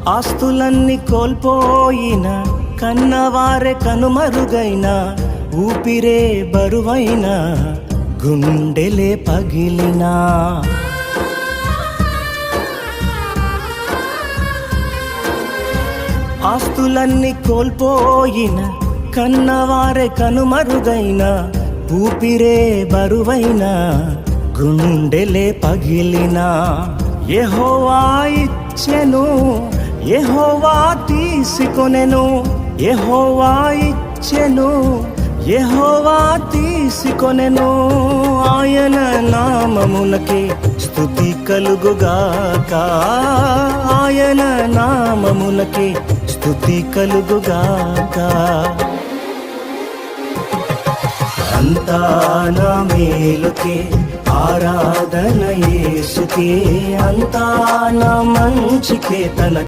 ఆస్తులన్నీ కోల్పోయిన, కన్నవారే కనుమరుగైన, ఊపిరే బరువైన, గుండెలే పగిలినా, ఆస్తులన్నీ కోల్పోయిన, కన్నవారే కనుమరుగైన, ఊపిరే బరువైన, గుండెలే పగిలినా, యెహోవా ఇచ్చెను, యెహోవా తీసుకొనెను, యెహోవా ఇచ్చెను, యెహోవా తీసుకొనెను. ఆయన నామమునకే స్తుతి కలుగుగాక, ఆయన నామమునకే స్తుతి కలుగుగాక. అంతా నా మేలుకే ఆరాధన యేసుకే, అంతా నా మంచికే తన